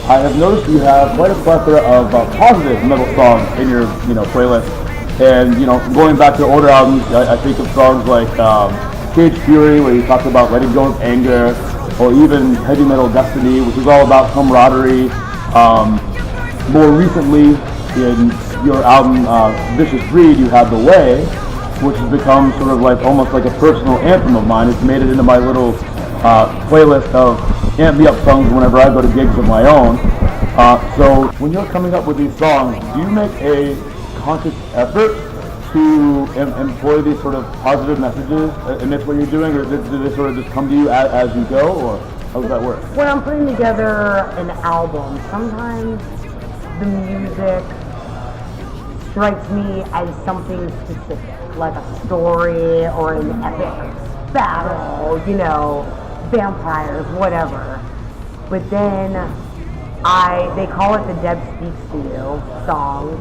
I have noticed you have quite a plethora of positive metal songs in your, playlist. And, going back to older albums, I think of songs like Cage Fury, where you talk about letting go of anger, or even Heavy Metal Destiny, which is all about camaraderie. More recently, in your album Vicious Breed, you have The Way, which has become sort of like almost like a personal anthem of mine. It's made it into my little playlist of amp me up songs whenever I go to gigs of my own. So when you're coming up with these songs, do you make a conscious effort to employ these sort of positive messages amidst what you're doing, or do they sort of just come to you as you go, or how does that work? When I'm putting together an album, sometimes the music strikes me as something specific, like a story or an epic battle, vampires, whatever. But then they call it the Deb Speaks to You song,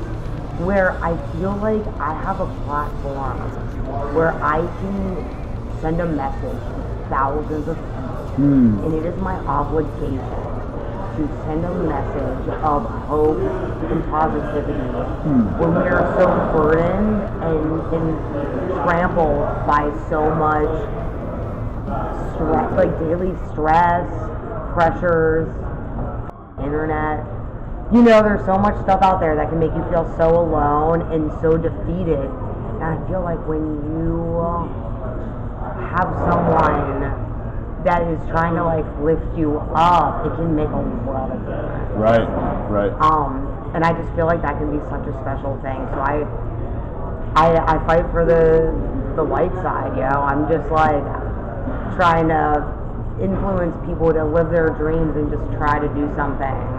where I feel like I have a platform where I can send a message to thousands of people, and it is my obligation to send a message of hope and positivity when we are so burdened and trampled by so much stress, like daily stress, pressures, internet. There's so much stuff out there that can make you feel so alone and so defeated. And I feel like when you have someone that is trying to lift you up, it can make a lot of difference. Right. And I just feel like that can be such a special thing. So I fight for the light side, I'm just trying to influence people to live their dreams and just try to do something.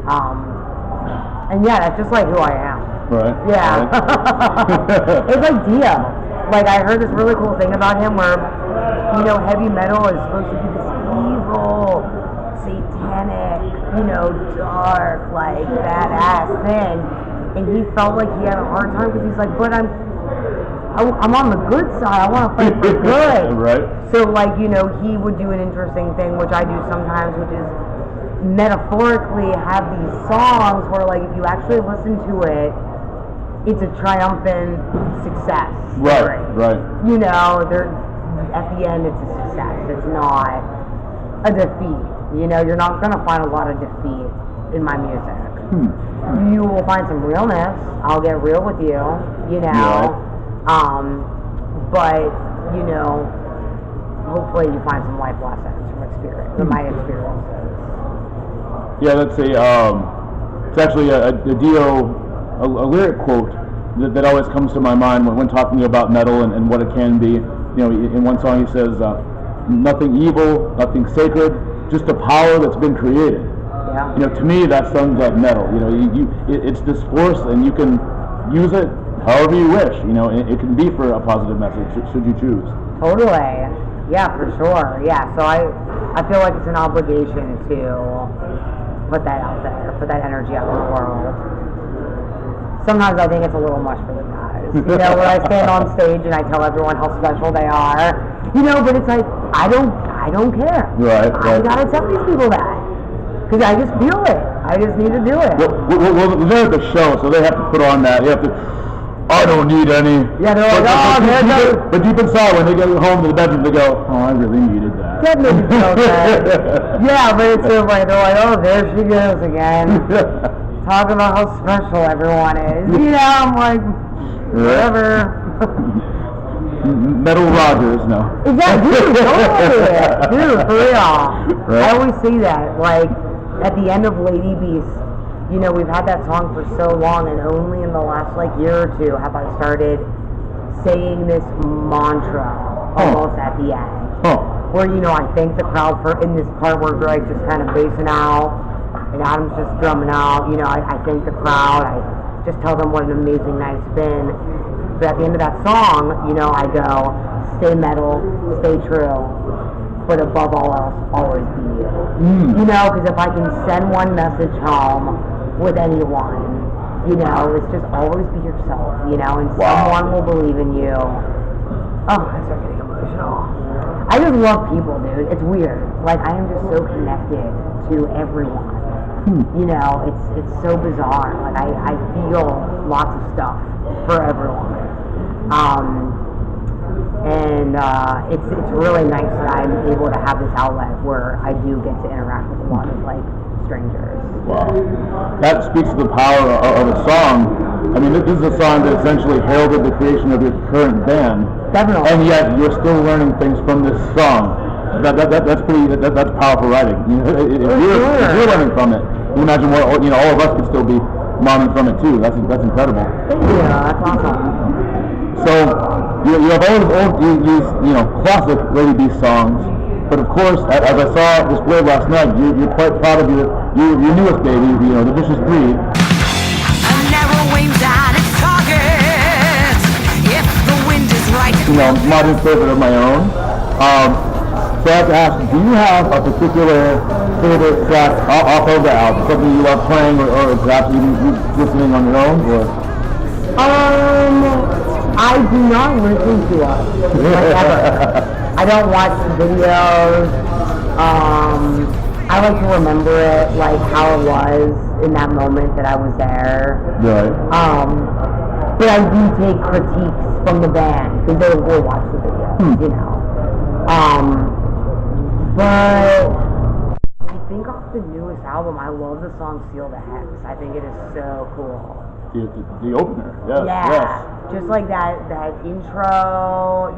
And that's just who I am. Right. Yeah. Right. It's like Dio. I heard this really cool thing about him where, heavy metal is supposed to be this evil, satanic, dark, badass thing. And he felt like he had a hard time because he's like, but I'm on the good side. I want to fight for good. Right. So, he would do an interesting thing, which I do sometimes, which is metaphorically have these songs where, if you actually listen to it, it's a triumphant success. Right. At the end, it's a success. It's not a defeat. You're not going to find a lot of defeat in my music. You will find some realness. I'll get real with you, Right. But, hopefully you find some life lessons from my experiences. Yeah, let's say it's actually a lyric quote that always comes to my mind when talking about metal and what it can be. In one song he says, "Nothing evil, nothing sacred, just a power that's been created." Yeah. To me that sums up metal. It's this force, and you can use it however you wish. It can be for a positive message should you choose. Totally. Yeah, for sure. Yeah. So I feel like it's an obligation to put that out there, put that energy out in the world. Sometimes I think it's a little much for the guys. When I stand on stage and I tell everyone how special they are, but it's I don't care. Right. I gotta tell these people that. Because I just feel it. I just need to do it. Well, they're at the show, so they have to put on that. You have to, I don't need any. Yeah, they're but deep inside, when they get home to the bedroom, they go, oh, I really needed that. That made me feel good. Yeah, but it's so they're oh, there she goes again. Talking about how special everyone is. I'm like, whatever. Metal Rogers, no. Exactly, dude, for real. Right. I always say that, at the end of Lady Beast, we've had that song for so long, and only in the last year or two have I started saying this mantra almost at the end. Where I thank the crowd for in this part where Greg's just kind of bassing out and Adam's just drumming out. I thank the crowd. I just tell them what an amazing night it's been. But at the end of that song, I go, stay metal, stay true, but above all else, always be you. Because if I can send one message home with anyone, it's just always be yourself, and someone will believe in you. Oh, I start getting emotional. I just love people, dude. It's weird. I am just so connected to everyone. You know, it's so bizarre. Like I feel lots of stuff for everyone. And it's really nice that I'm able to have this outlet where I do get to interact with a lot of like strangers. Wow. That speaks to the power of a song. I mean, this is a song that essentially heralded the creation of your current band. Definitely. And yet you're still learning things from this song. That's powerful writing. You know, if you're learning from it, you imagine what all of us could still be learning from it too. That's incredible. Yeah, that's awesome. So you have all these classic Lady B songs, but of course, as I saw displayed last night, you're quite proud of your newest baby, the Vicious Breed. A narrow aims at its target. If the wind is right. Modern favorite of my own. So I have to ask, do you have a particular favorite track off of the album? Something you love playing, or perhaps even listening on your own, or? I do not listen to us, like ever. I don't watch the videos. I like to remember it, like how it was in that moment that I was there. Right. But I do take critiques from the band because they will watch the videos, But I think off the newest album, I love the song "Seal the Hex." I think it is so cool. The opener, yes. Yeah, yes. just like that intro,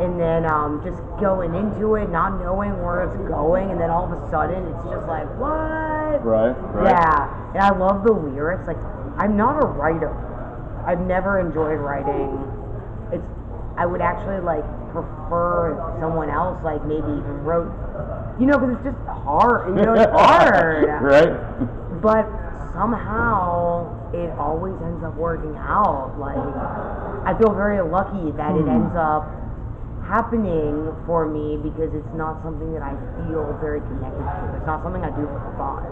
and then just going into it, not knowing where it's going, and then all of a sudden it's just like, what? Right. Yeah, and I love the lyrics. Like, I'm not a writer. I've never enjoyed writing. I would actually prefer if someone else maybe even wrote, because it's just hard. It's hard. Right. But somehow it always ends up working out. I feel very lucky that it ends up happening for me because it's not something that I feel very connected to. It's not something I do for fun.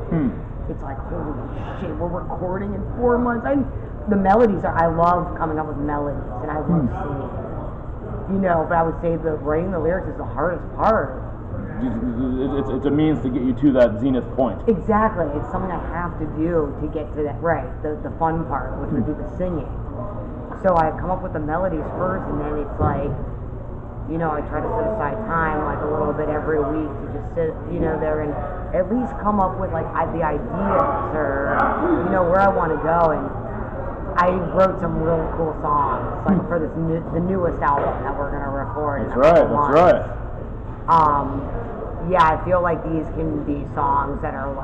It's like, holy shit, we're recording in 4 months. The melodies I love coming up with melodies, and I love singing. But I would say that writing the lyrics is the hardest part. It's a means to get you to that zenith point. Exactly. It's something I have to do to get to that, right, the fun part, which would be the singing. So I come up with the melodies first, and then it's like, I try to set aside time, a little bit every week to just sit, there and at least come up with, the ideas or, where I want to go. And I wrote some really cool songs, for the newest album that we're going to record. That's right. Yeah, I feel like these can be songs that are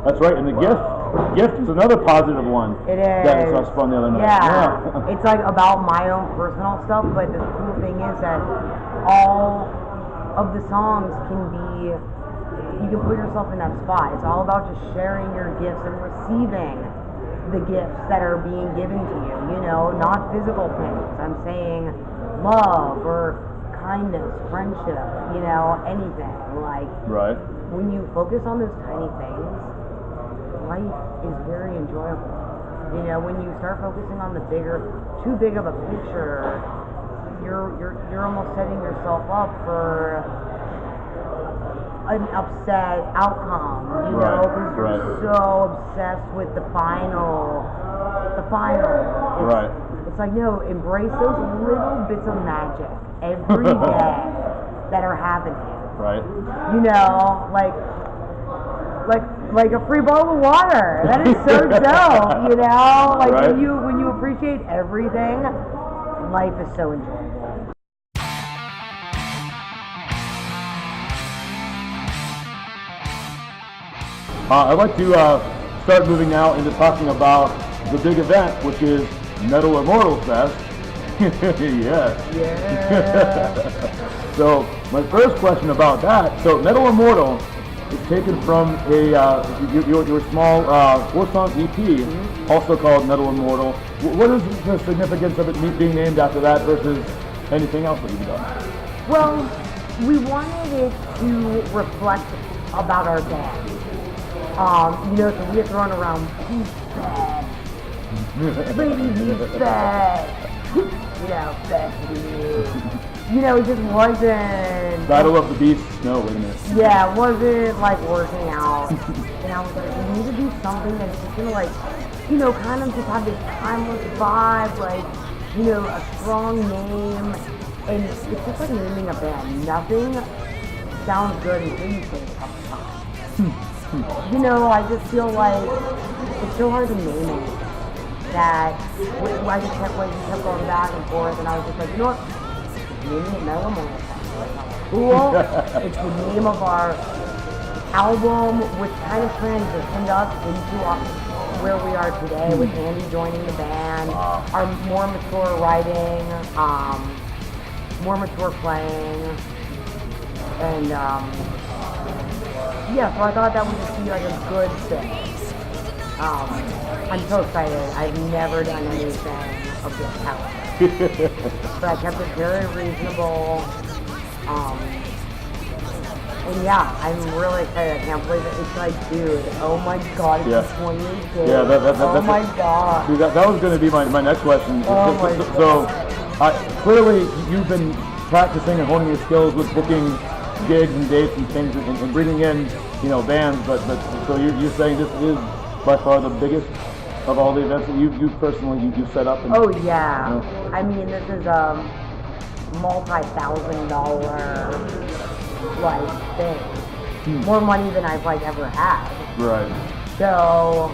That's right, and the gift is another positive one. It is. That I saw spun the other night. Yeah. It's about my own personal stuff, but the cool thing is that all of the songs can be, you can put yourself in that spot. It's all about just sharing your gifts and receiving the gifts that are being given to you, not physical things. I'm saying love or kindness, friendship, anything. Right. When you focus on those tiny things, life is very enjoyable. When you start focusing on too big of a picture, you're almost setting yourself up for an upset outcome, because you're so obsessed with the final. It's like, no, embrace those little bits of magic every day that are happening. Right. Like a free bottle of water. That is so dope, Right. when you appreciate everything, life is so enjoyable. I'd like to start moving now into talking about the big event, which is Metal Immortal Fest. Yes. Yeah. So my first question about that, so Metal Immortal is taken from your small 4-song EP, also called Metal Immortal. What is the significance of it being named after that versus anything else that you've done? Well, we wanted it to reflect about our band. So we had thrown around Pittsbugh, Lady Pittsbugh, It just wasn't. Battle of the Beasts? No, wait a minute. Yeah, it wasn't like working out. And I was like, we need to do something that's just gonna like, kind of just have this timeless vibe, like, a strong name. And it's just like naming a band. Nothing sounds good until you say it a couple times. I just feel like it's so hard to name it. That I just kept going back and forth, and I was just like, you know what? Naming it Metal Immortal Fest. Cool. It's the name of our album, which kind of transitioned us into where we are today, with Andy joining the band, our more mature writing, more mature playing, and so I thought that would just be like a good thing. I'm so excited. I've never done anything of this caliber. But I kept it very reasonable. And yeah, I'm really excited. I can't believe it. It's like, dude, oh my god, it's 28 days. Yeah, oh my god. Dude, that was going to be my next question. Oh my so clearly you've been practicing and honing your skills with booking gigs and dates and things and bringing in, bands, but so you're saying this is by far the biggest of all the events that you personally set up? Oh yeah. I mean, this is a multi-$1,000 thing. More money than I've ever had. Right. So,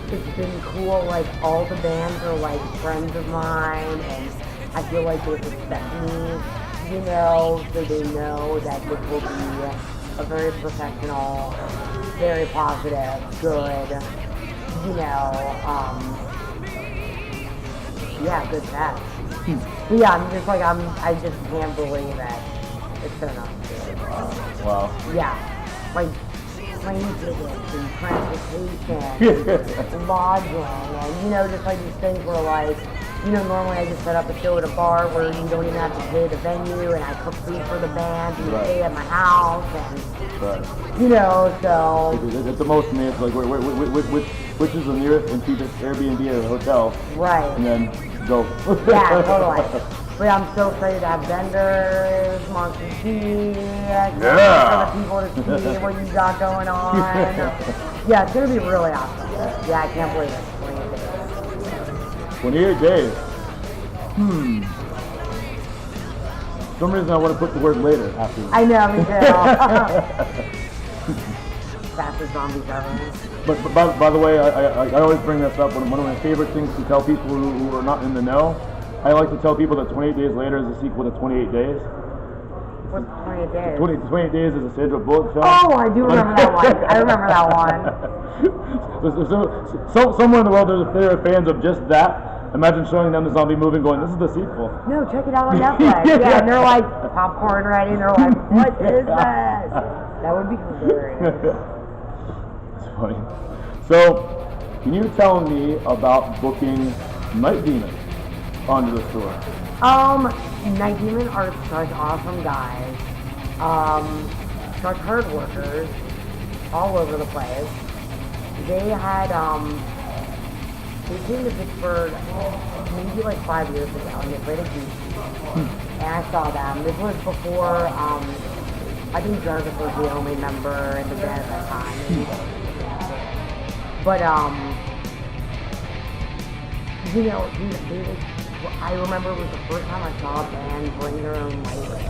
it's been cool. All the bands are friends of mine, and I feel like they respect me, so they know that this will be a very professional, very positive, good, good fest. But yeah, I'm just I just can't believe that it's been enough. Wow. Yeah, plane tickets and transportation, and lodging, and just these things where normally I just set up a show at a bar where you don't even have to pay the venue, and I cook food for the band, and you stay at my house, and so. It's the most me. It's which is the nearest and cheapest Airbnb or hotel? Right. And then go. Yeah, totally. But I'm so excited to have vendors, Monster Tea, for the people to see what you got going on. Yeah, it's gonna be really awesome. Yeah, I can't believe it. 28 days. For some reason I want to put the word later after. I know, me too. Fastest zombies ever. But by the way, I always bring this up. One of my favorite things to tell people who are not in the know, I like to tell people that 28 Days Later is a sequel to 28 Days. What's 28 Days? 28 Days is a Sandra Bullock film. Oh, I do remember that one. I remember that one. Somewhere in the world there are fans of just that. Imagine showing them the zombie movie and going, this is the sequel. No, check it out on Netflix. Yeah, and they're popcorn ready, and they're what is this? That would be hilarious. It's funny. So, can you tell me about booking Night Demon onto the tour? Night Demon are such awesome guys. Such hard workers all over the place. They had, they came to Pittsburgh maybe 5 years ago, and they played a gig. And I saw them. This was before, I think Jarvis was the only member in the band at that time. But, I remember it was the first time I saw a band bring their own lighting.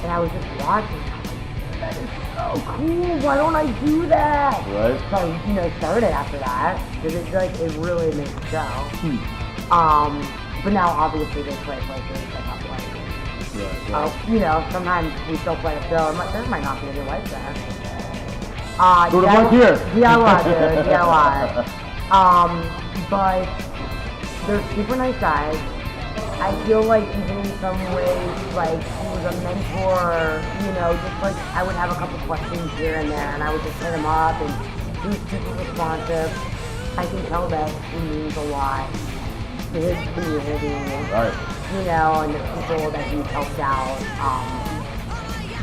And I was just watching. That is so cool. Why don't I do that? Right. So I, started after that because it's it really makes a show. But now obviously they play places like up lighting. Yeah. Sometimes we still play a show. There might not be any lights there. Go to one here. DIY, dude. DIY. But they're super nice guys. I feel even in some ways, he was a mentor, just I would have a couple questions here and there, and I would just hit him up, and he was super responsive. I can tell that he means a lot to his community, Right. And the people that he's helped out.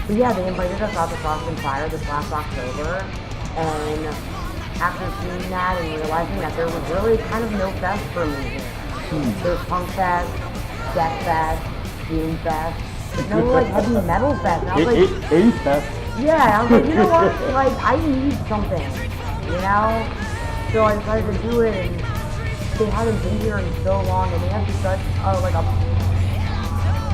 But yeah, they invited us out to Frost and Fire this last October, and after seeing that and realizing that there was really kind of no fest for me here. There's punk fest, death fest, doom fest, but no like heavy metal fest. And I was like, 80s fest. yeah, I was like, you know what? Like, I need something, you know? So I decided to do it, and they haven't been here in so long, and they have such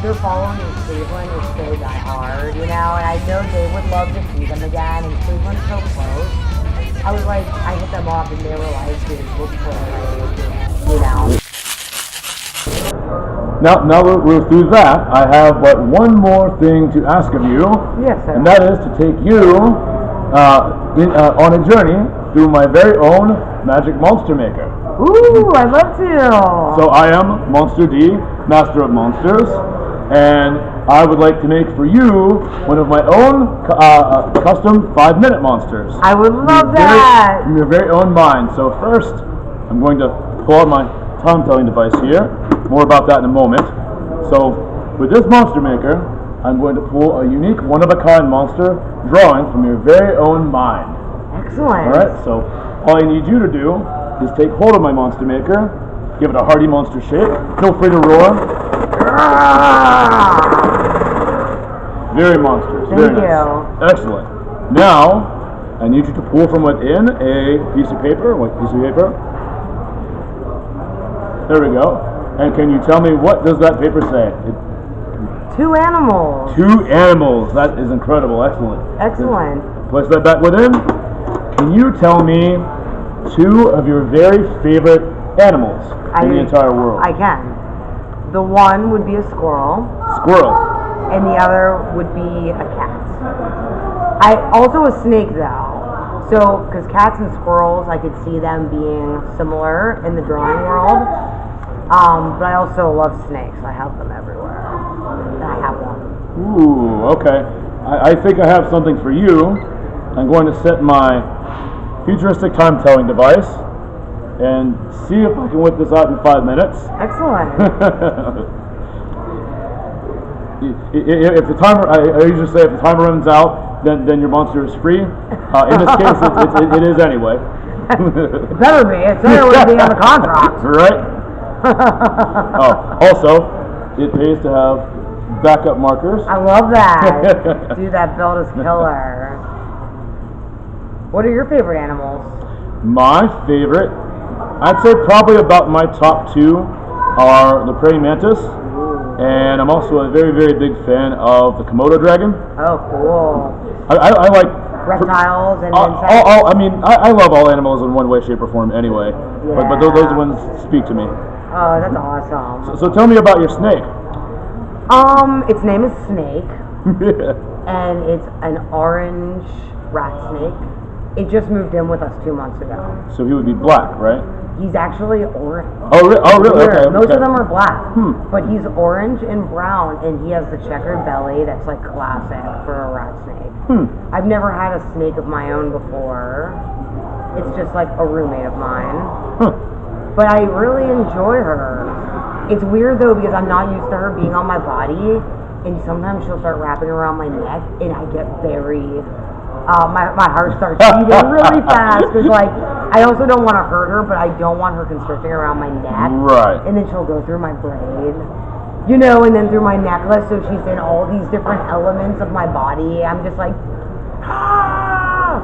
their following in Cleveland is so diehard, you know? And I know they would love to see them again, and Cleveland's so close. I was like, I hit them up, and they were like, dude, we'll play, you know? Now we're through that. I have but one more thing to ask of you. Yes, sir. And that is to take you on a journey through my very own magic monster maker. Ooh, I'd love to. So I am Monster D, Master of Monsters, and I would like to make for you one of my own custom 5-minute monsters. I would love that. From your very own mind. So first, I'm going to pull out my time-telling device here. More about that in a moment. So, with this monster maker, I'm going to pull a unique, one-of-a-kind monster drawing from your very own mind. Excellent. Alright, so all I need you to do is take hold of my monster maker, give it a hearty monster shake, feel free to roar. Very monstrous. Thank very you. nice. Excellent. Now, I need you to pull from within a piece of paper. What piece of paper? There we go. And can you tell me, what does that paper say? 2 animals. 2 animals. That is incredible. Excellent. Excellent. Place that back within. Can you tell me 2 of your very favorite animals in the entire world? I can. The one would be a squirrel. Squirrel. And the other would be a cat. Also a snake though. So, because cats and squirrels, I could see them being similar in the drawing world. But I also love snakes. I have them everywhere. And I have one. Ooh, okay. I think I have something for you. I'm going to set my futuristic time-telling device and see if I can whip this out in 5 minutes. Excellent. If the timer, I usually say if the timer runs out, then your monster is free. In this case, it is anyway. It better be. It's better to be on the contract. Right? Oh, also, it pays to have backup markers. I love that. Dude, that build is killer. What are your favorite animals? My favorite, I'd say probably about my top 2 are the praying mantis, and I'm also a very, very big fan of the Komodo dragon. Oh, cool. I like reptiles and insects. I love all animals in one way, shape, or form anyway. Yeah. But those ones speak to me. Oh, that's awesome. So tell me about your snake. Its name is Snake, and it's an orange rat snake. It just moved in with us 2 months ago. So he would be black, right? He's actually orange. Oh, really? Okay. Most of them are black, Hmm. but he's orange and brown, and he has the checkered belly that's like classic for a rat snake. I've never had a snake of my own before. It's just like a roommate of mine. But I really enjoy her. It's weird though because I'm not used to her being on my body, and sometimes she'll start wrapping around my neck, and I get very, my heart starts beating really fast because like I also don't want to hurt her, but I don't want her constricting around my neck. Right. And then she'll go through my braid, you know, and then through my necklace. So she's in all these different elements of my body. I'm just like, ah.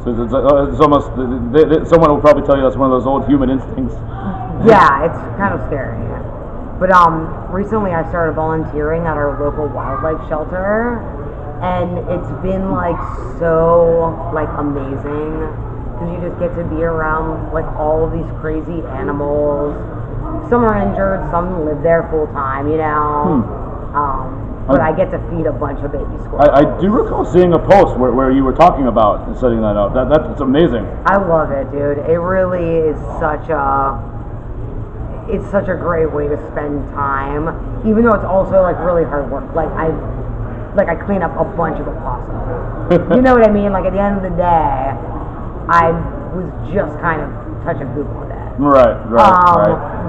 So it's almost, someone will probably tell you that's one of those old human instincts. Yeah, it's kind of scary. But recently I started volunteering at our local wildlife shelter, and it's been like so like amazing because you just get to be around like all of these crazy animals. Some are injured, some live there full time, you know. But I get to feed a bunch of baby squirrels. I do recall seeing a post where you were talking about setting that up. That's amazing. I love it, dude. It really is such a great way to spend time, even though it's also like really hard work. Like I clean up a bunch of opossums. You know what I mean? Like at the end of the day, I was just kind of touching poop on that. Right.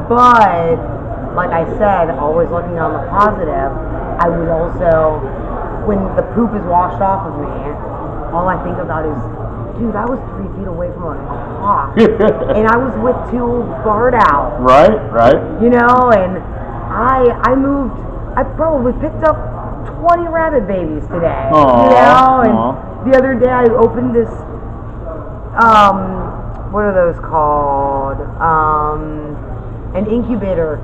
But like I said, always looking on the positive. I would also, when the poop is washed off of me, all I think about is dude, I was 3 feet away from a hawk, and I was with 2 barred owls. Right. You know, and I moved. I probably picked up 20 rabbit babies today. Aww, you know, and aww. the other day I opened this. What are those called? An incubator.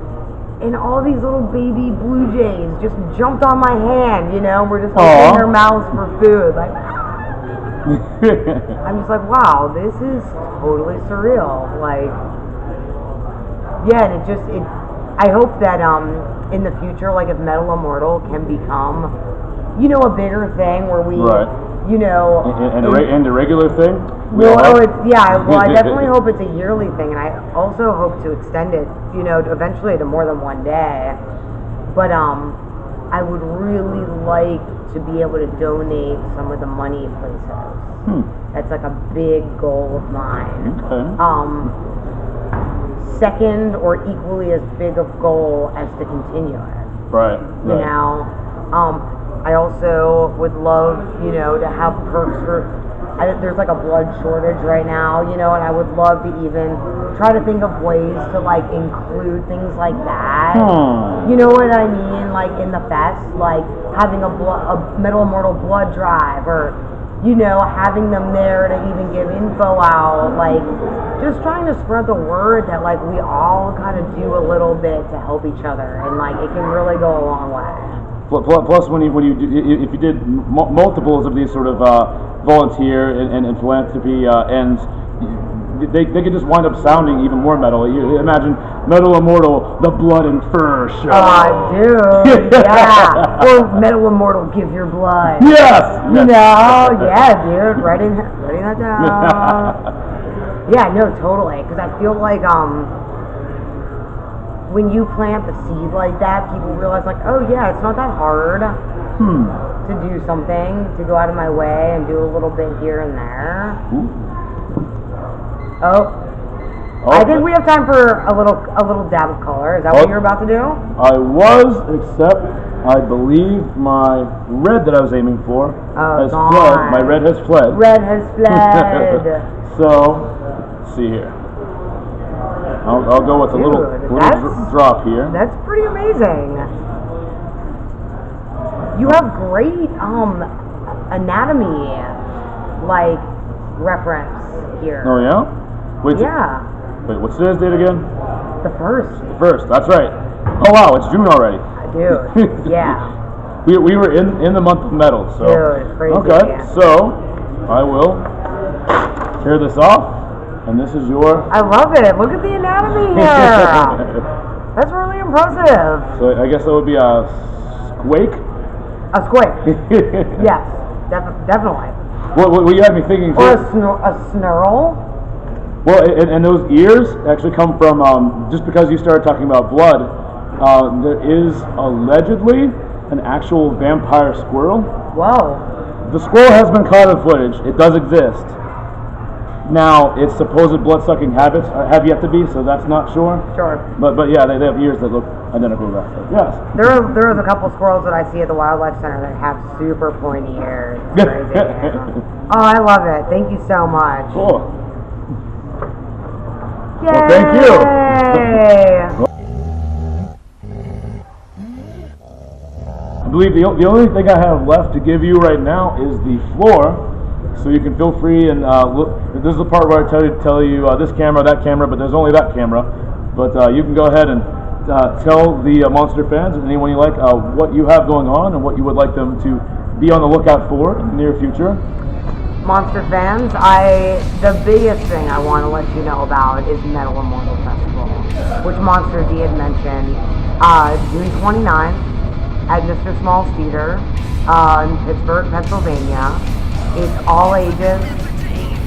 And all these little baby blue jays just jumped on my hand, you know, we're just opening their mouths for food. Like, I'm just like, wow, this is totally surreal. Like, yeah, and I hope that in the future, like if Metal Immortal can become, you know, a bigger thing where we, you know, and a regular thing. Well, I definitely hope it's a yearly thing, and I also hope to extend it, you know, eventually to more than one day. But I would really like to be able to donate some of the money places. That's like a big goal of mine. Okay. Second, or equally as big of goal as to continue it. Right. You know, I also would love, you know, to have perks for. There's like a blood shortage right now, you know, and I would love to even try to think of ways to like include things like that. You know what I mean? Like in the fest, like having a Metal Immortal blood drive, or you know, having them there to even give info out, like just trying to spread the word that like we all kind of do a little bit to help each other, and like it can really go a long way. Plus, if you did multiples of these sort of volunteer and philanthropy ends, they could just wind up sounding even more metal. You imagine Metal Immortal, the Blood and Fur Show. Dude, yeah. Or Metal Immortal, Give Your Blood. Yes. You know, yeah, dude. Writing that down. Yeah, no, totally. Because I feel like when you plant the seed like that, people realize like, oh yeah, it's not that hard to do something, to go out of my way and do a little bit here and there. I think we have time for a little dab of color. Is that what you're about to do? I was, except I believe my red that I was aiming for has fled. My red has fled. Red has fled. So, let's see here. I'll go with a little drop here. That's pretty amazing. You have great anatomy like reference here. Oh yeah? Wait, what's today's date again? The first. The first, that's right. Oh wow, it's June already. Dude, yeah. We were in the month of metal, so. Dude, it's crazy. Okay, so I will tear this off. And this is your... I love it. Look at the anatomy here. That's really impressive. So I guess that would be a squake? A squake. Yes, definitely. What you had me thinking... Or a snarl. Well, and those ears actually come from... just because you started talking about blood, there is allegedly an actual vampire squirrel. Whoa. The squirrel has been caught in footage. It does exist. Now, its supposed blood-sucking habits have yet to be, so that's not sure. Sure. But yeah, they have ears that look identical to that. So, yes. There is a couple squirrels that I see at the Wildlife Center that have super pointy ears. It's crazy. Oh, I love it. Thank you so much. Cool. Yay! Well, thank you. I believe the only thing I have left to give you right now is the floor. So you can feel free and look. This is the part where I tell you this camera, that camera, but there's only that camera. But you can go ahead and tell the Monster fans and anyone you like what you have going on and what you would like them to be on the lookout for in the near future. Monster fans, the biggest thing I want to let you know about is Metal Immortal Festival, which Monster D had mentioned. June 29th at Mr. Small's Theater in Pittsburgh, Pennsylvania. It's all ages,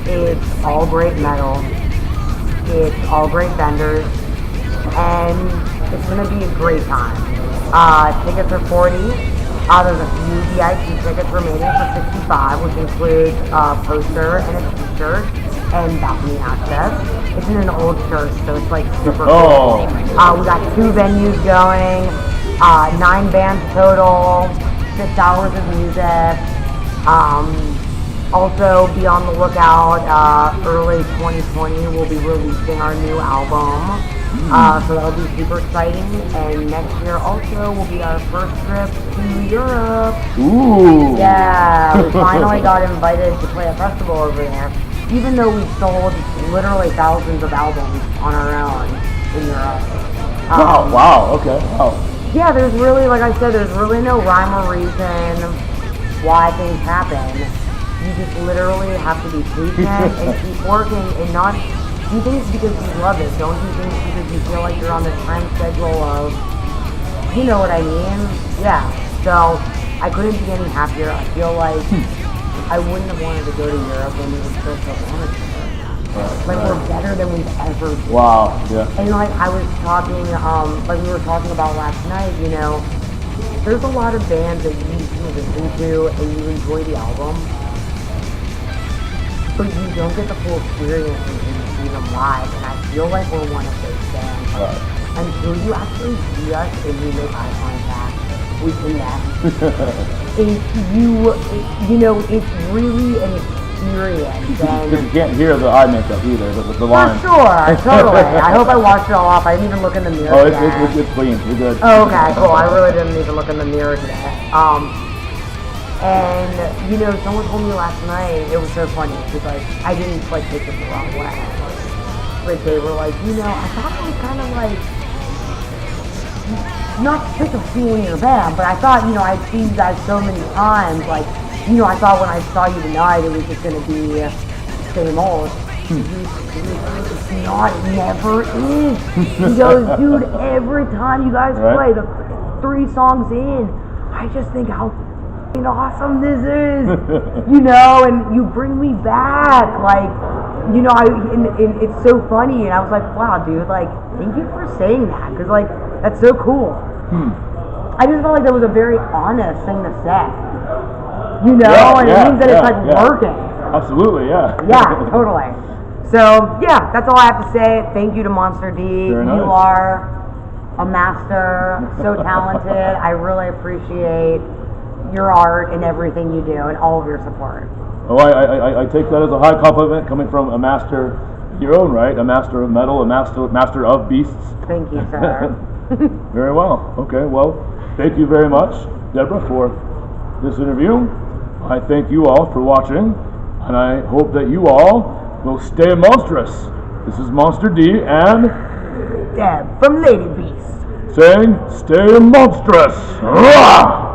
it's all great metal, it's all great vendors, and it's going to be a great time. Tickets are $40. There's a few VIP tickets remaining for $65, which includes a poster and a t-shirt and balcony access. It's in an old church, so it's like super cool. We got 2 venues going, 9 bands total, 6 hours of music. Also, be on the lookout. Early 2020, we'll be releasing our new album. So that'll be super exciting. And next year also will be our first trip to Europe. Ooh. Yeah, we finally got invited to play a festival over there. Even though we sold literally thousands of albums on our own in Europe. Wow, okay, wow. Yeah, there's really, like I said, there's really no rhyme or reason why things happen. You just literally have to be patient and keep working and not do things because you love it. Don't do things because you feel like you're on the time schedule of, you know what I mean? Yeah, so I couldn't be any happier. I feel like I wouldn't have wanted to go to Europe when we were still so honest. Like, we're better than we've ever been. Wow, yeah. And like I was talking, like we were talking about last night, you know, there's a lot of bands that you listen to and you enjoy the album, but you don't get the full experience until you see them live. And I feel like we're one of those bands. Right. Until you actually see us and we make eye contact, we connect. You know, it's really an experience. Because you can't hear the eye makeup either, the line. For sure, totally. I hope I washed it all off. I didn't even look in the mirror. Oh, today. it's clean. You're good. Oh, okay, cool. I really didn't even look in the mirror today. And you know, someone told me last night. It was so funny because like I didn't like take it the wrong way. But they were like, you know, I thought I was kind of like not sick of seeing your band, but I thought, you know, I'd seen you guys so many times, like. You know, I thought when I saw you tonight, it was just going to be same old. It's not. It never is. He goes, dude, every time you guys play, the 3 songs in, I just think how awesome this is. You know, and you bring me back. Like, you know, and it's so funny. And I was like, wow, dude, like, thank you for saying that. Because, like, that's so cool. I just felt like that was a very honest thing to say. You know, and it means that it's like working. Absolutely, yeah. Yeah, totally. So, yeah, that's all I have to say. Thank you to Monster D. Very nice. You are a master, so talented. I really appreciate your art and everything you do and all of your support. Oh, I take that as a high compliment coming from a master in your own right, a master of metal, a master of beasts. Thank you, sir. Very well. Okay, well, thank you very much, Deborah, for this interview. I thank you all for watching, and I hope that you all will stay monstrous. This is Monster D and Deb from Lady Beast saying, stay monstrous. Rah!